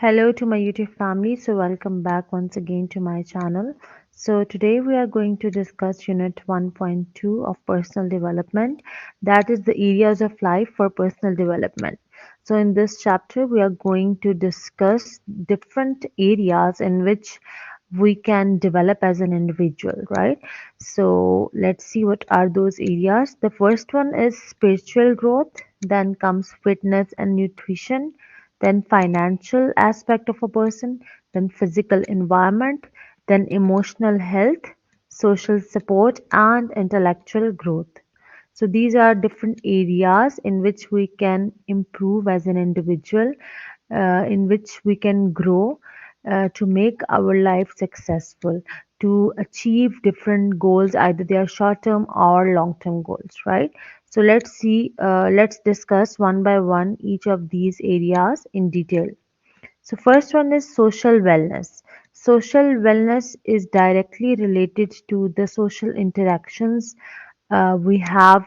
Hello to my YouTube family. So, welcome back once again to my channel. So, today we are going to discuss Unit 1.2 of Personal Development, that is the areas of life for personal development. So, in this chapter, we are going to discuss different areas in which we can develop as an individual, right? So, let's see what are those areas. The first one is spiritual growth, then comes fitness and nutrition, then financial aspect of a person, then physical environment, then emotional health, social support, and intellectual growth. So these are different areas in which we can improve as an individual, in which we can grow to make our life successful, to achieve different goals, either they are short term or long term goals, right? So let's discuss one by one each of these areas in detail. So first one is social wellness. Social wellness is directly related to the social interactions we have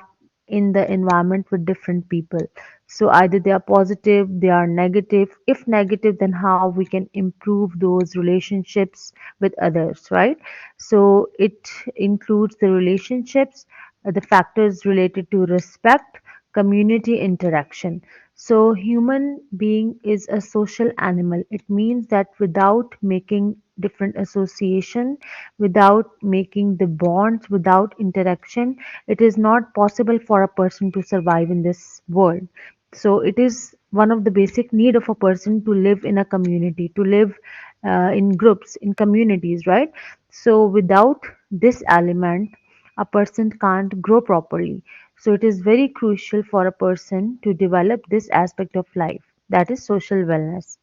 in the environment with different people. So either they are positive, they are negative. If negative, then how we can improve those relationships with others, right? So it includes the relationships, the factors related to respect, community interaction. So human being is a social animal. It means that without making different association, without making the bonds, without interaction, it is not possible for a person to survive in this world. So it is one of the basic need of a person to live in a community, to live in groups, in communities, right? So without this element, a person can't grow properly. So it is very crucial for a person to develop this aspect of life, that is social wellness.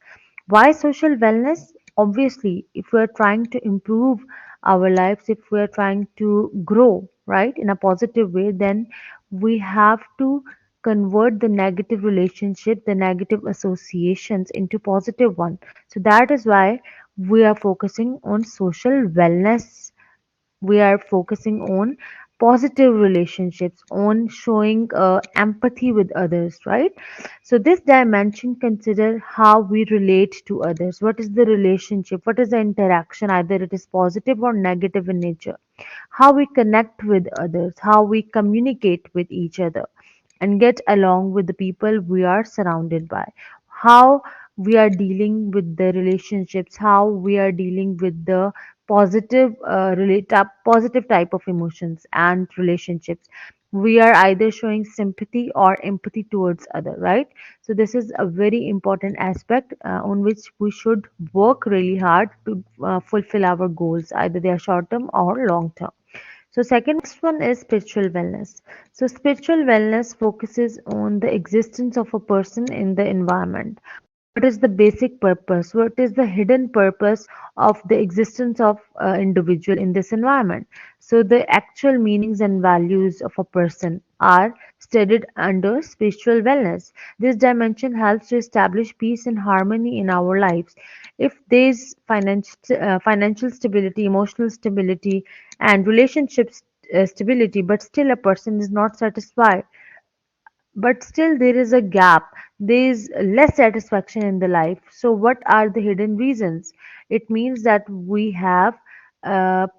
Why social wellness? Obviously, if we are trying to improve our lives, if we are trying to grow, right, in a positive way, then we have to convert the negative relationship, the negative associations into positive one. So that is why we are focusing on social wellness. We are focusing on positive relationships, on showing empathy with others, right? So this dimension consider how we relate to others. What is the relationship, what is the interaction, either it is positive or negative in nature, how we connect with others, how we communicate with each other and get along with the people we are surrounded by, how we are dealing with the relationships, how we are dealing with the positive type of emotions and relationships. We are either showing sympathy or empathy towards other, right? So this is a very important aspect on which we should work really hard to fulfill our goals, either they are short term or long term. So second one is spiritual wellness. So spiritual wellness focuses on the existence of a person in the environment. What is the basic purpose? What is the hidden purpose of the existence of individual in this environment? So the actual meanings and values of a person are studied under spiritual wellness. This dimension helps to establish peace and harmony in our lives. If there's financial stability, emotional stability, and relationships stability, but still a person is not satisfied, but still there is a gap, there is less satisfaction in the life. So what are the hidden reasons? It means that we have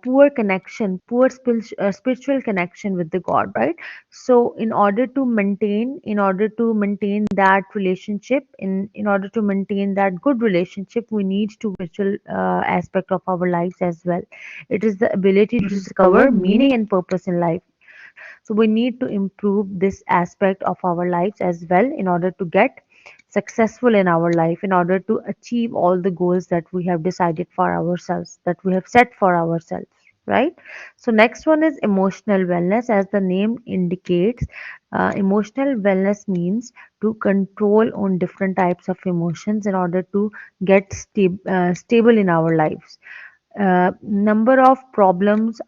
poor connection, poor spiritual connection with the god, right? So in order to maintain that relationship, in order to maintain that good relationship, we need to spiritual aspect of our lives as well. It is the ability to discover meaning and purpose in life. So we need to improve this aspect of our lives as well in order to get successful in our life, in order to achieve all the goals that we have decided for ourselves, that we have set for ourselves, right? So next one is emotional wellness. As the name indicates, emotional wellness means to control on different types of emotions in order to get stable in our lives. Number of problems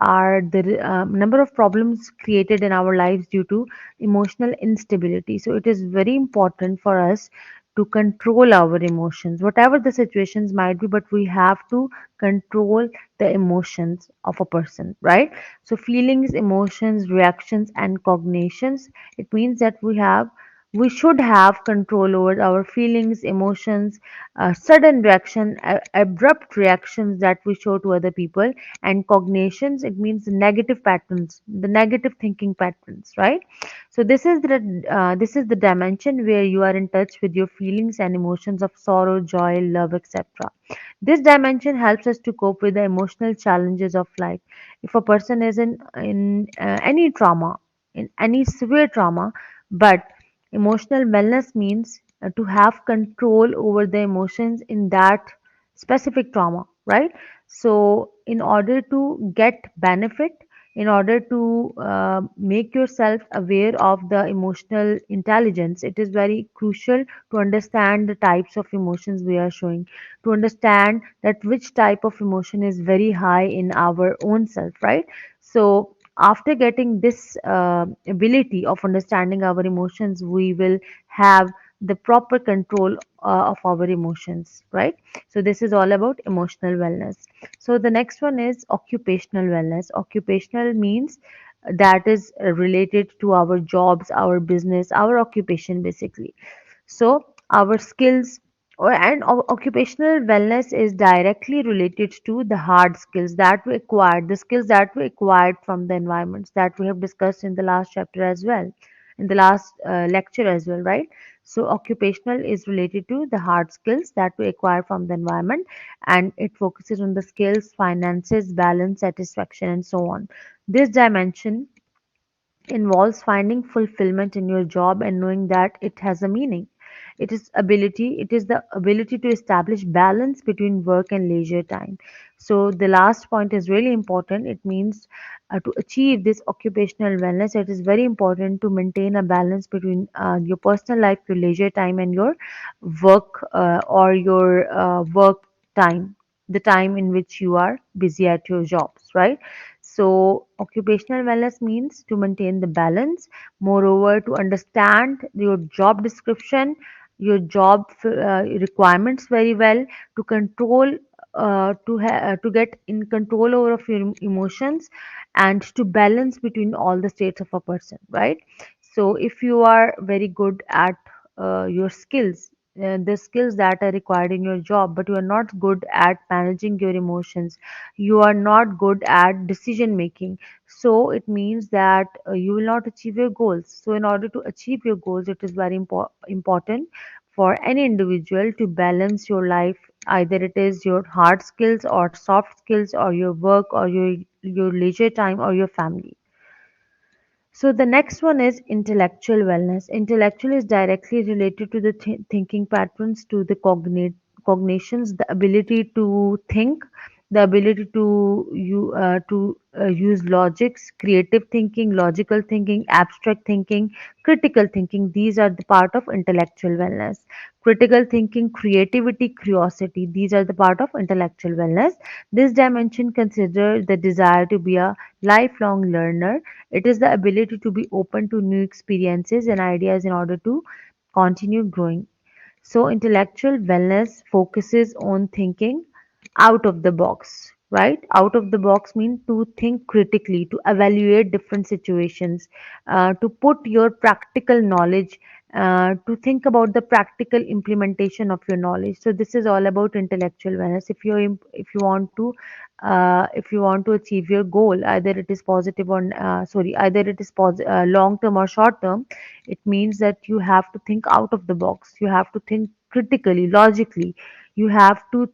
created in our lives due to emotional instability. So it is very important for us to control our emotions, whatever the situations might be, but we have to control the emotions of a person, right? So feelings, emotions, reactions, and cognitions. It means that We should have control over our feelings, emotions, sudden reaction, abrupt reactions that we show to other people, and cognitions. It means the negative patterns, the negative thinking patterns, right? So this is the dimension where you are in touch with your feelings and emotions of sorrow, joy, love, etc. This dimension helps us to cope with the emotional challenges of life. If a person is in any trauma, in any severe trauma, but emotional wellness means to have control over the emotions in that specific trauma, right? So, in order to get benefit, in order to make yourself aware of the emotional intelligence, it is very crucial to understand the types of emotions we are showing, to understand that which type of emotion is very high in our own self, right? So, after getting this ability of understanding our emotions, we will have the proper control of our emotions, right? So this is all about emotional wellness. So the next one is occupational wellness. Occupational means that is related to our jobs, our business, our occupation basically. So our skills occupational wellness is directly related to the hard skills that we acquired, the skills that we acquired from the environments that we have discussed in the last chapter as well, in the last lecture as well, right? So occupational is related to the hard skills that we acquire from the environment, and it focuses on the skills, finances, balance, satisfaction, and so on. This dimension involves finding fulfillment in your job and knowing that it has a meaning. It is the ability to establish balance between work and leisure time. So the last point is really important. It means to achieve this occupational wellness, it is very important to maintain a balance between your personal life, your leisure time, and your work or your work time, the time in which you are busy at your jobs, right? So, occupational wellness means to maintain the balance. Moreover, to understand your job description, your job requirements very well, to control, to get in control over of your emotions, and to balance between all the states of a person, right? So, if you are very good at your skills, the skills that are required in your job, but you are not good at managing your emotions, you are not good at decision making, so it means that you will not achieve your goals. So in order to achieve your goals, it is very important for any individual to balance your life, either it is your hard skills or soft skills or your work or your leisure time or your family. So the next one is intellectual wellness. Intellectual is directly related to the thinking patterns, to the cognitions, the ability to think, the ability to use logics, creative thinking, logical thinking, abstract thinking, critical thinking. These are the part of intellectual wellness. Critical thinking, creativity, curiosity. These are the part of intellectual wellness. This dimension consider the desire to be a lifelong learner. It is the ability to be open to new experiences and ideas in order to continue growing. So, intellectual wellness focuses on thinking out of the box, right? Out of the box means to think critically, to evaluate different situations, to put your practical knowledge, to think about the practical implementation of your knowledge. So, this is all about intellectual wellness. If you want to achieve your goal, either it is positive or either it is long term or short term, it means that you have to think out of the box, you have to think critically, logically, you have to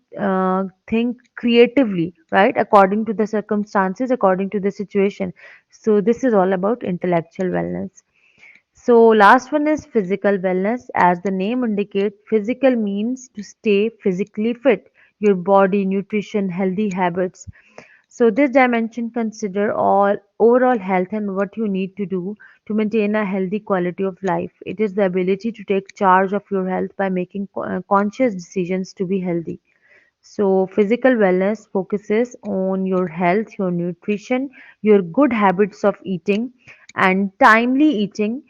think creatively, right, according to the circumstances, according to the situation. So this is all about intellectual wellness. So last one is physical wellness. As the name indicates, physical means to stay physically fit, your body, nutrition, healthy habits. So this dimension consider all overall health and what you need to do to maintain a healthy quality of life. It is the ability to take charge of your health by making conscious decisions to be healthy. So, physical wellness focuses on your health, your nutrition, your good habits of eating, and timely eating.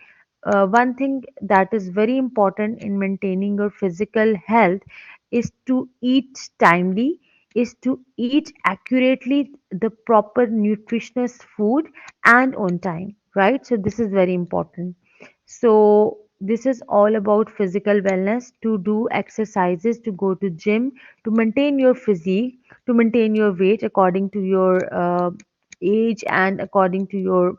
One thing that is very important in maintaining your physical health is to eat timely, is to eat accurately the proper nutritious food and on time, right? So, this is very important. So, this is all about physical wellness, to do exercises, to go to gym, to maintain your physique, to maintain your weight according to your age and according to your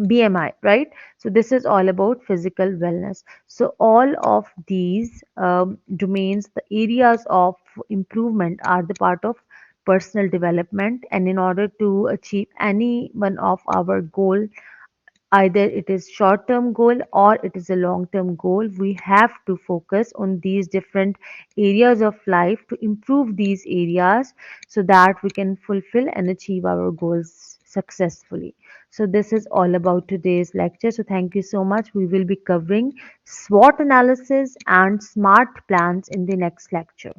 BMI, right? So this is all about physical wellness. So all of these domains, the areas of improvement are the part of personal development. And in order to achieve any one of our goal, either it is short term goal or it is a long term goal, we have to focus on these different areas of life to improve these areas so that we can fulfill and achieve our goals successfully. So this is all about today's lecture. So thank you so much. We will be covering SWOT analysis and smart plans in the next lecture.